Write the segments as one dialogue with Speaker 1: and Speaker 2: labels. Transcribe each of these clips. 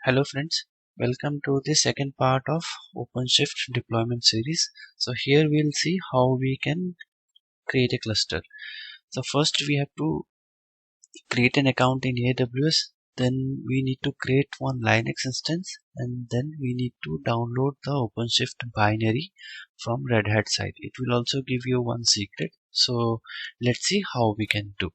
Speaker 1: Hello friends, welcome to the second part of OpenShift deployment series. So here we'll see how we can create a cluster. So first we have to create an account in AWS, then we need to create one Linux instance, and then we need to download the OpenShift binary from Red Hat site. It will also give you one secret. So let's see how we can do.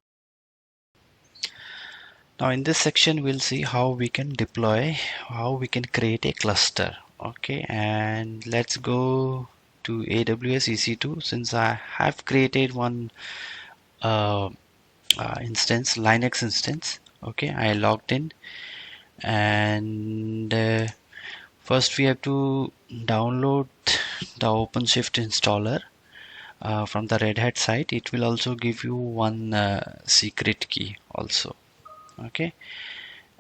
Speaker 1: Now in this section we'll see how we can deploy, how we can create a cluster. Okay, and let's go to AWS EC2. Since I have created one uh, instance, Linux instance. Okay, I logged in, and first we have to download the OpenShift installer from the Red Hat site. It will also give you one secret key also. Okay,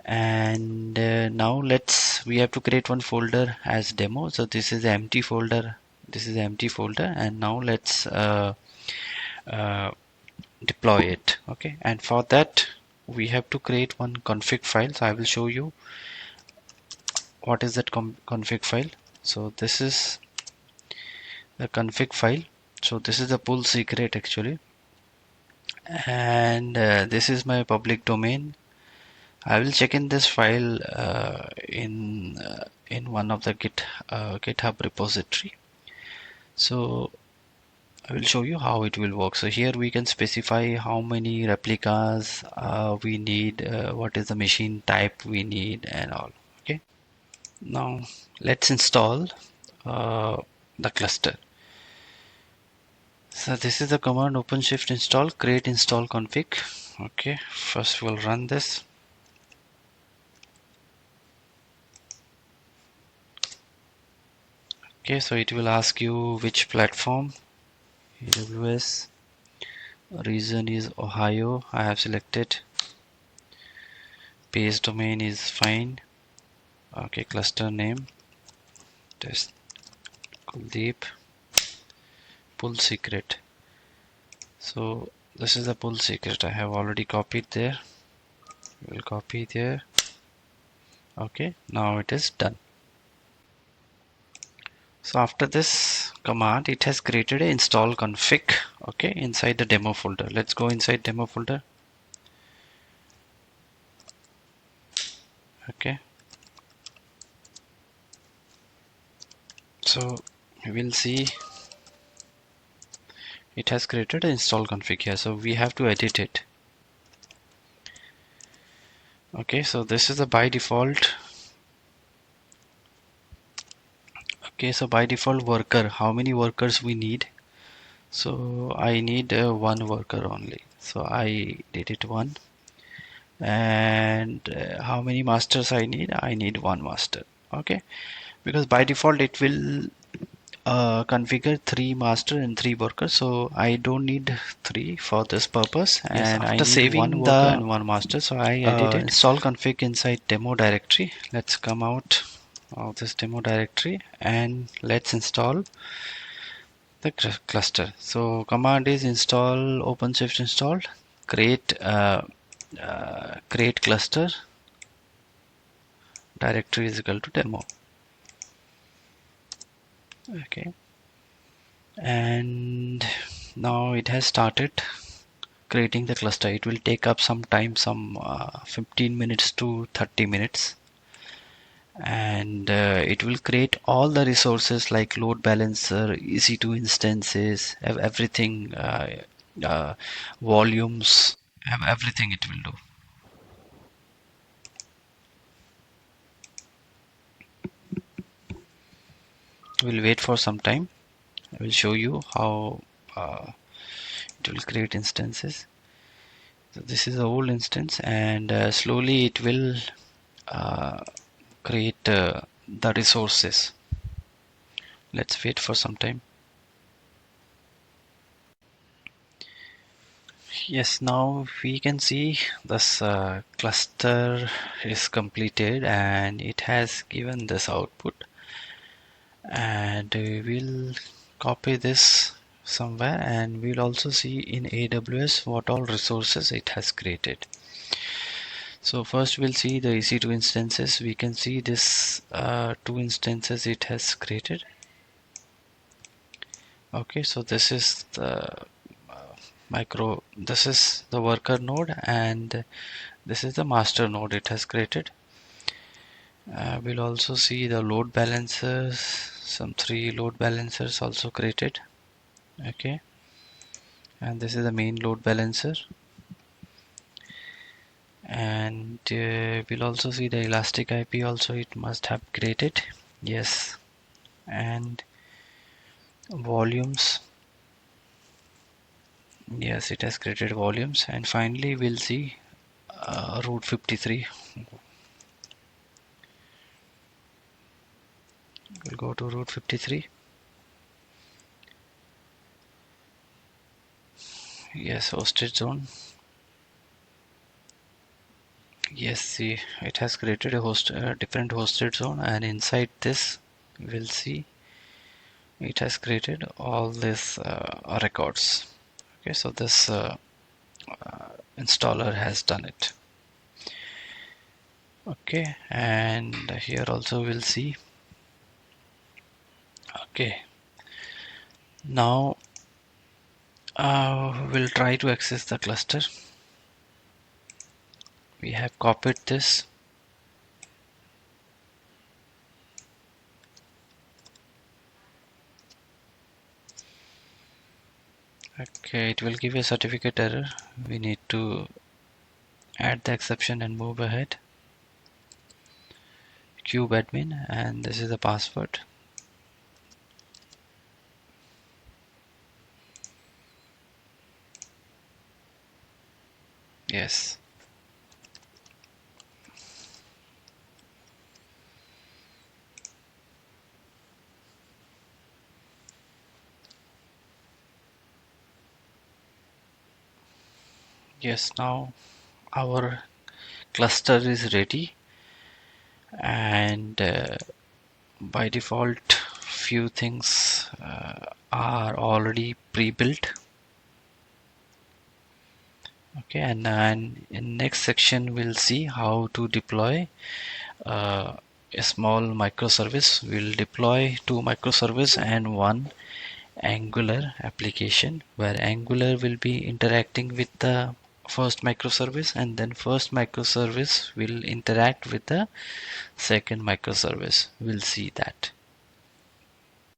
Speaker 1: and now we have to create one folder as demo. So this is the empty folder, and now let's deploy it. Okay, and for that we have to create one config file. So I will show you what is that config file. So this is the config file. So this is the pull secret actually, and this is my public domain. I will check in this file in one of the GitHub repository. So I will show you how it will work. So here we can specify how many replicas we need, what is the machine type we need, and all. Okay. Now let's install the cluster. So this is the command openshift install create install config. Okay. First we'll run this. Okay, so it will ask you which platform. AWS, region is Ohio. I have selected. Base domain is fine. Okay, cluster name test Kuldeep. Pull secret. So this is the pull secret. I have already copied there. We'll copy there. Okay, now it is done. So after this command, it has created a install config. Okay, inside the demo folder. Let's go inside demo folder. Okay. So we will see it has created an install config here. So we have to edit it. Okay, so this is the by default. Okay, so by default worker, how many workers we need? So I need one worker only. So I did it one. And how many masters I need? I need one master. Okay, because by default it will configure 3 master and 3 workers, so I don't need 3 for this purpose. Yes, and I need saving one worker and one master, so I edited install config inside demo directory. Let's come out of this demo directory and let's install the cluster. So command is install OpenShift install create create cluster directory is equal to demo. Okay, and now it has started creating the cluster. It will take up some time, some 15 minutes to 30 minutes, and it will create all the resources like load balancer, EC2 instances, everything, volumes, everything it will do. We'll wait for some time. I will show you how it will create instances. So this is the old instance, and slowly it will create the resources. Let's wait for some time. Yes, now we can see this cluster is completed and it has given this output, and we'll copy this somewhere, and we'll also see in AWS what all resources it has created. So first we'll see the EC2 instances. We can see this two instances it has created. Okay, so this is the this is the worker node, and this is the master node it has created. We'll also see the load balancers, some 3 load balancers also created. Okay, and this is the main load balancer, and we'll also see the elastic IP also it must have created. Yes, and volumes. Yes, it has created volumes, and finally we'll see route 53. We'll go to route 53. Yes, hosted zone. Yes, see, it has created a different hosted zone, and inside this we'll see it has created all these records. Okay, so this installer has done it. Okay, and here also we'll see. Okay, now we'll try to access the cluster. We have copied this. Okay, it will give a certificate error. We need to add the exception and move ahead. Cube admin, and this is the password. Yes. Yes, now our cluster is ready, and by default few things are already pre-built. Okay, and in next section we'll see how to deploy a small microservice. We'll deploy 2 microservices and 1 Angular application, where Angular will be interacting with the first microservice, and then first microservice will interact with the second microservice. We'll see that.